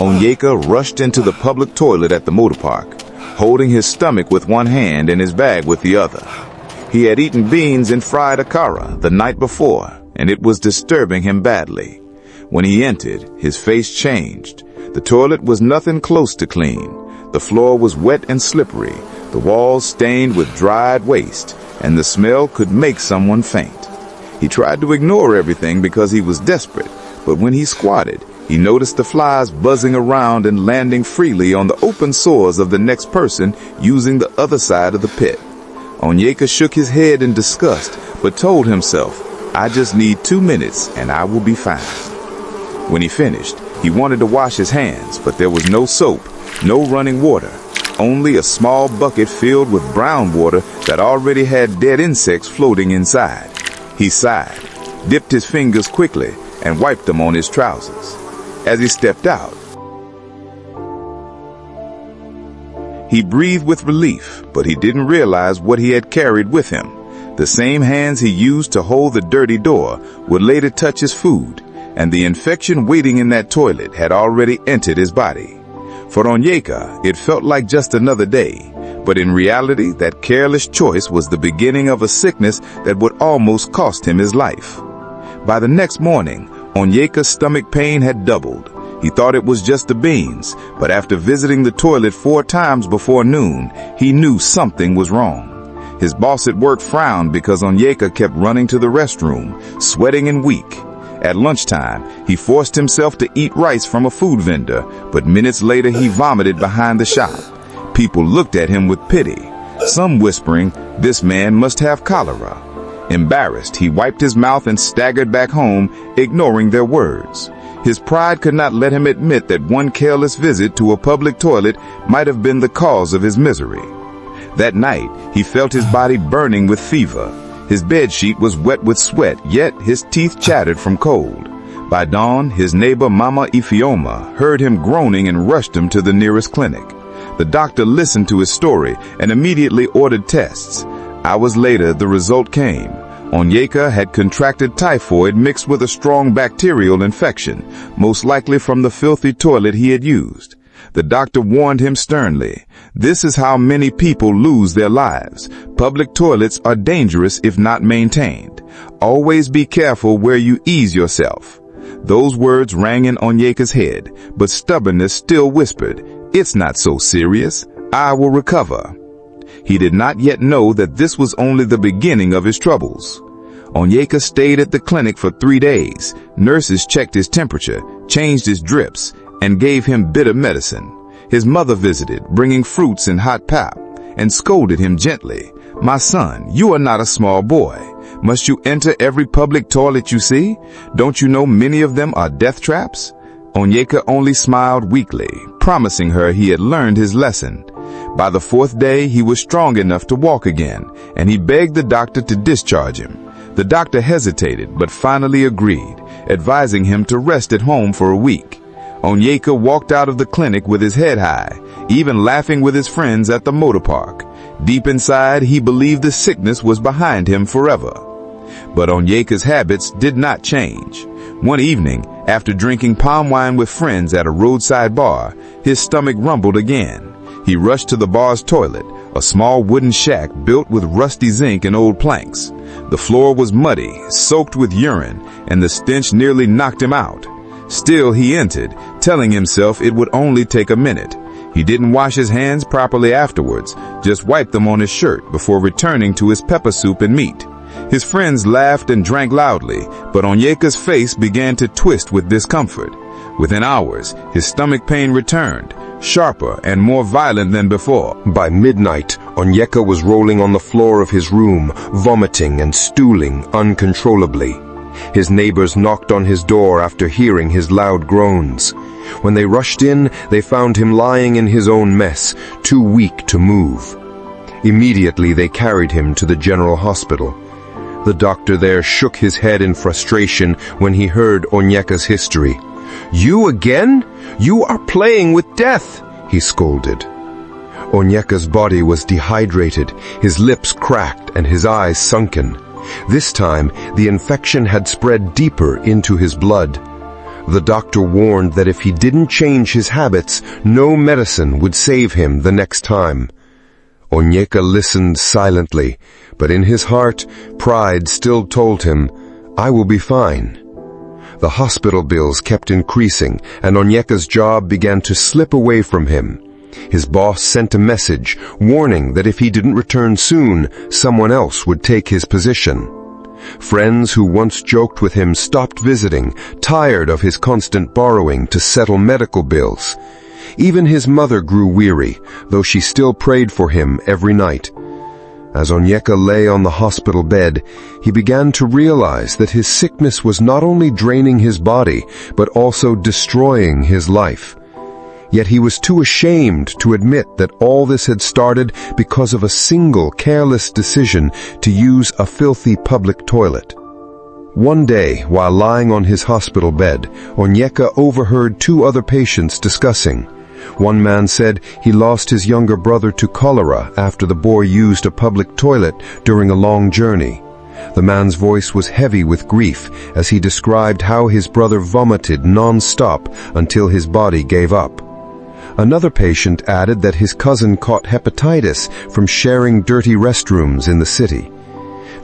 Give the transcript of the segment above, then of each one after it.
Onyeka rushed into the public toilet at the motor park, holding his stomach with one hand and his bag with the other. He had eaten beans and fried akara the night before, and it was disturbing him badly. When he entered, his face changed. The toilet was nothing close to clean. The floor was wet and slippery, the walls stained with dried waste, and the smell could make someone faint. He tried to ignore everything because he was desperate, but when he squatted, he noticed the flies buzzing around and landing freely on the open sores of the next person using the other side of the pit. Onyeka shook his head in disgust, but told himself, "I just need 2 minutes and I will be fine." When he finished, he wanted to wash his hands, but there was no soap, no running water, only a small bucket filled with brown water that already had dead insects floating inside. He sighed, dipped his fingers quickly, and wiped them on his trousers. As he stepped out, he breathed with relief, but he didn't realize what he had carried with him. The same hands he used to hold the dirty door would later touch his food, and the infection waiting in that toilet had already entered his body. For Onyeka, it felt like just another day, but in reality, that careless choice was the beginning of a sickness that would almost cost him his life. By the next morning, Onyeka's stomach pain had doubled. He thought it was just the beans, but after visiting the toilet 4 times before noon, he knew something was wrong. His boss at work frowned because Onyeka kept running to the restroom, sweating and weak. At lunchtime, he forced himself to eat rice from a food vendor, but minutes later he vomited behind the shop. People looked at him with pity, some whispering, "This man must have cholera." Embarrassed, he wiped his mouth and staggered back home, ignoring their words. His pride could not let him admit that one careless visit to a public toilet might have been the cause of his misery. That night, he felt his body burning with fever. His bedsheet was wet with sweat, yet his teeth chattered from cold. By dawn, his neighbor Mama Ifeoma heard him groaning and rushed him to the nearest clinic. The doctor listened to his story and immediately ordered tests. Hours later, the result came. Onyeka had contracted typhoid mixed with a strong bacterial infection, most likely from the filthy toilet he had used. The doctor warned him sternly, "This is how many people lose their lives. Public toilets are dangerous if not maintained. Always be careful where you ease yourself." Those words rang in Onyeka's head, but stubbornness still whispered, "It's not so serious. I will recover." He did not yet know that this was only the beginning of his troubles. Onyeka stayed at the clinic for 3 days. Nurses checked his temperature, changed his drips, and gave him bitter medicine. His mother visited, bringing fruits and hot pap, and scolded him gently. "My son, you are not a small boy. Must you enter every public toilet you see? Don't you know many of them are death traps?" Onyeka only smiled weakly, promising her he had learned his lesson. By the 4th day, he was strong enough to walk again, and he begged the doctor to discharge him. The doctor hesitated, but finally agreed, advising him to rest at home for a week. Onyeka walked out of the clinic with his head high, even laughing with his friends at the motor park. Deep inside, he believed the sickness was behind him forever. But Onyeka's habits did not change. One evening, after drinking palm wine with friends at a roadside bar, his stomach rumbled again. He rushed to the bar's toilet, a small wooden shack built with rusty zinc and old planks. The floor was muddy, soaked with urine, and the stench nearly knocked him out. Still, he entered, telling himself it would only take a minute. He didn't wash his hands properly afterwards, just wiped them on his shirt before returning to his pepper soup and meat. His friends laughed and drank loudly, but Onyeka's face began to twist with discomfort. Within hours, his stomach pain returned, sharper and more violent than before. By midnight, Onyeka was rolling on the floor of his room, vomiting and stooling uncontrollably. His neighbors knocked on his door after hearing his loud groans. When they rushed in, they found him lying in his own mess, too weak to move. Immediately, they carried him to the general hospital. The doctor there shook his head in frustration when he heard Onyeka's history. "You again? You are playing with death," he scolded. Onyeka's body was dehydrated, his lips cracked and his eyes sunken. This time, the infection had spread deeper into his blood. The doctor warned that if he didn't change his habits, no medicine would save him the next time. Onyeka listened silently, but in his heart, pride still told him, "I will be fine." The hospital bills kept increasing, and Onyeka's job began to slip away from him. His boss sent a message, warning that if he didn't return soon, someone else would take his position. Friends who once joked with him stopped visiting, tired of his constant borrowing to settle medical bills. Even his mother grew weary, though she still prayed for him every night. As Onyeka lay on the hospital bed, he began to realize that his sickness was not only draining his body, but also destroying his life. Yet he was too ashamed to admit that all this had started because of a single careless decision to use a filthy public toilet. One day, while lying on his hospital bed, Onyeka overheard two other patients discussing. One man said he lost his younger brother to cholera after the boy used a public toilet during a long journey. The man's voice was heavy with grief as he described how his brother vomited non-stop until his body gave up. Another patient added that his cousin caught hepatitis from sharing dirty restrooms in the city.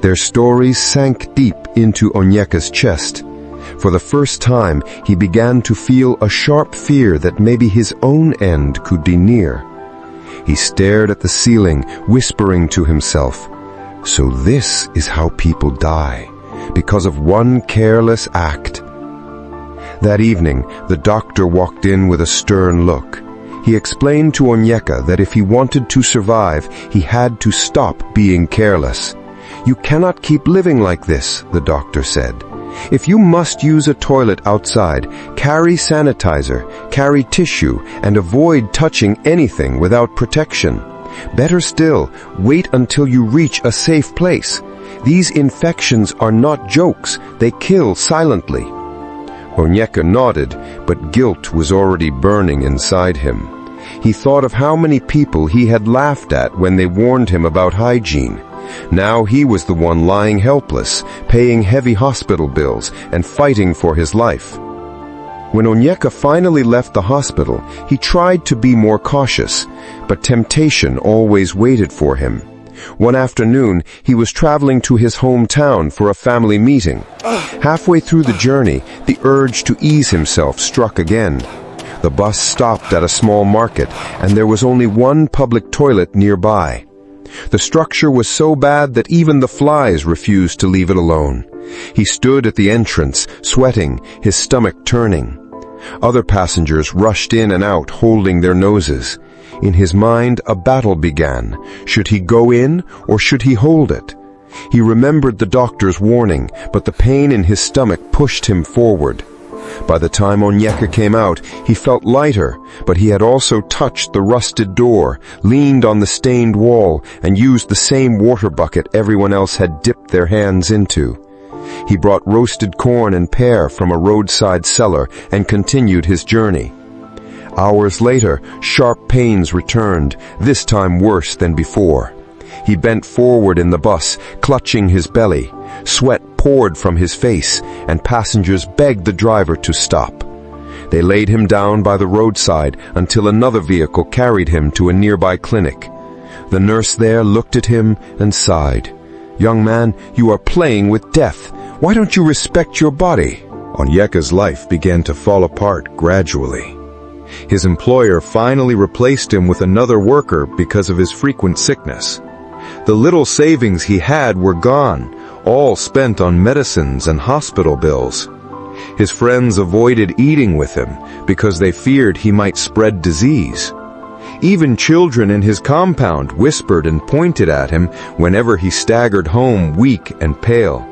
Their stories sank deep into Onyeka's chest. For the first time, he began to feel a sharp fear that maybe his own end could be near. He stared at the ceiling, whispering to himself, "So this is how people die, because of one careless act." That evening, the doctor walked in with a stern look. He explained to Onyeka that if he wanted to survive, he had to stop being careless. "You cannot keep living like this," the doctor said. "If you must use a toilet outside, carry sanitizer, carry tissue, and avoid touching anything without protection. Better still, wait until you reach a safe place. These infections are not jokes, they kill silently." Onyeka nodded, but guilt was already burning inside him. He thought of how many people he had laughed at when they warned him about hygiene. Now he was the one lying helpless, paying heavy hospital bills and fighting for his life. When Onyeka finally left the hospital, he tried to be more cautious, but temptation always waited for him. One afternoon, he was traveling to his hometown for a family meeting. Halfway through the journey, the urge to ease himself struck again. The bus stopped at a small market, and there was only one public toilet nearby. The structure was so bad that even the flies refused to leave it alone. He stood at the entrance, sweating, his stomach turning. Other passengers rushed in and out, holding their noses. In his mind, a battle began. Should he go in, or should he hold it? He remembered the doctor's warning, but the pain in his stomach pushed him forward. By the time Onyeka came out, he felt lighter, but he had also touched the rusted door, leaned on the stained wall, and used the same water bucket everyone else had dipped their hands into. He brought roasted corn and pear from a roadside cellar and continued his journey. Hours later, sharp pains returned, this time worse than before. He bent forward in the bus, clutching his belly. Sweat poured from his face, and passengers begged the driver to stop. They laid him down by the roadside until another vehicle carried him to a nearby clinic. The nurse there looked at him and sighed. "Young man, you are playing with death. Why don't you respect your body?" Onyeka's life began to fall apart gradually. His employer finally replaced him with another worker because of his frequent sickness. The little savings he had were gone, all spent on medicines and hospital bills. His friends avoided eating with him because they feared he might spread disease. Even children in his compound whispered and pointed at him whenever he staggered home weak and pale.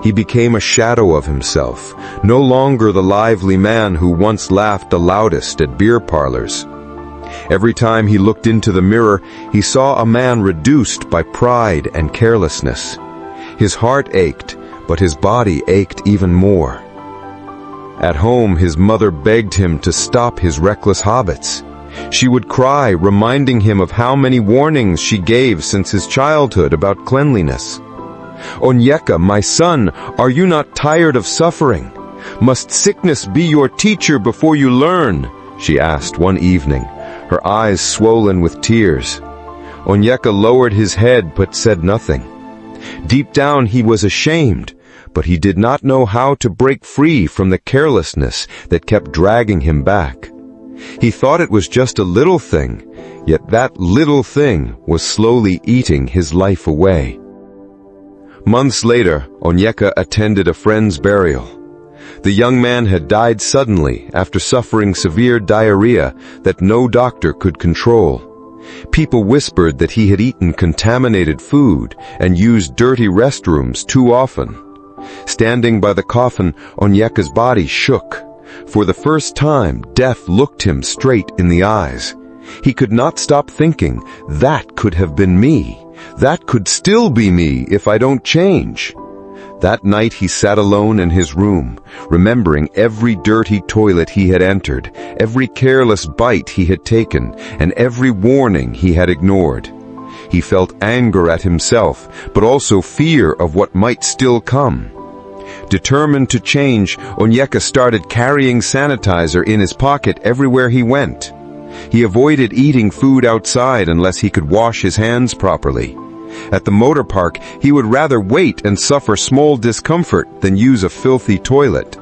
He became a shadow of himself, no longer the lively man who once laughed the loudest at beer parlors. Every time he looked into the mirror, he saw a man reduced by pride and carelessness. His heart ached, but his body ached even more. At home, his mother begged him to stop his reckless habits. She would cry, reminding him of how many warnings she gave since his childhood about cleanliness. "Onyeka, my son, are you not tired of suffering? "Must sickness be your teacher before you learn?" she asked one evening, her eyes swollen with tears. Onyeka lowered his head but said nothing. Deep down he was ashamed, but he did not know how to break free from the carelessness that kept dragging him back. He thought it was just a little thing, yet that little thing was slowly eating his life away. Months later, Onyeka attended a friend's burial. The young man had died suddenly after suffering severe diarrhea that no doctor could control. People whispered that he had eaten contaminated food and used dirty restrooms too often. Standing by the coffin, Onyeka's body shook. For the first time, death looked him straight in the eyes. He could not stop thinking, that could have been me. That could still be me if I don't change. That night he sat alone in his room, remembering every dirty toilet he had entered, every careless bite he had taken, and every warning he had ignored. He felt anger at himself, but also fear of what might still come. Determined to change, Onyeka started carrying sanitizer in his pocket everywhere he went. He avoided eating food outside unless he could wash his hands properly. At the motor park, he would rather wait and suffer small discomfort than use a filthy toilet.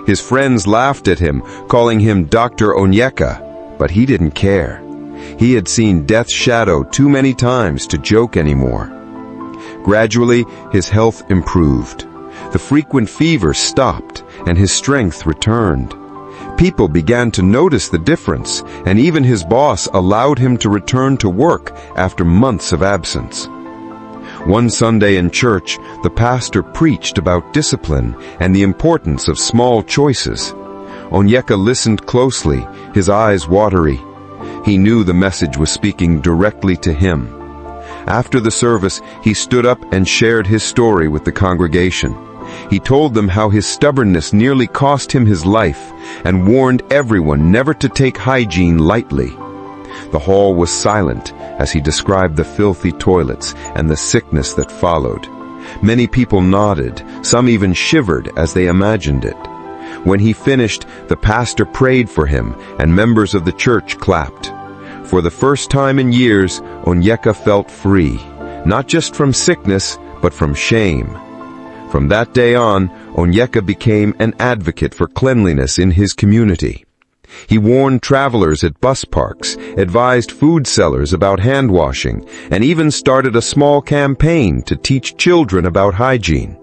His friends laughed at him, calling him Dr. Onyeka, but he didn't care. He had seen death's shadow too many times to joke anymore. Gradually, his health improved. The frequent fever stopped, and his strength returned. People began to notice the difference, and even his boss allowed him to return to work after months of absence. One Sunday in church, the pastor preached about discipline and the importance of small choices. Onyeka listened closely, his eyes watery. He knew the message was speaking directly to him. After the service, he stood up and shared his story with the congregation. He told them how his stubbornness nearly cost him his life and warned everyone never to take hygiene lightly. The hall was silent as he described the filthy toilets and the sickness that followed. Many people nodded, some even shivered as they imagined it. When he finished, the pastor prayed for him and members of the church clapped. For the first time in years, Onyeka felt free, not just from sickness, but from shame. From that day on, Onyeka became an advocate for cleanliness in his community. He warned travelers at bus parks, advised food sellers about hand washing, and even started a small campaign to teach children about hygiene.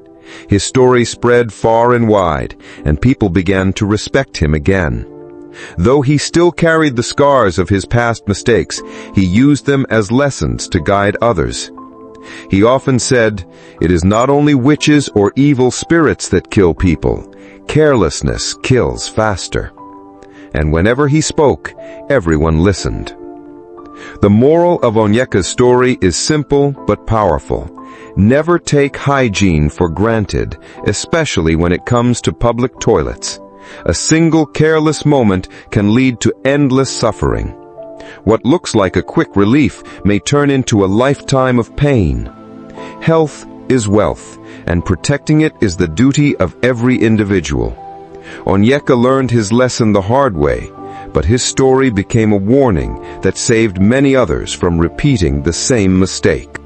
His story spread far and wide, and people began to respect him again. Though he still carried the scars of his past mistakes, he used them as lessons to guide others. He often said, "It is not only witches or evil spirits that kill people. Carelessness kills faster." And whenever he spoke, everyone listened. The moral of Onyeka's story is simple but powerful. Never take hygiene for granted, especially when it comes to public toilets. A single careless moment can lead to endless suffering. What looks like a quick relief may turn into a lifetime of pain. Health is wealth, and protecting it is the duty of every individual. Onyeka learned his lesson the hard way, but his story became a warning that saved many others from repeating the same mistake.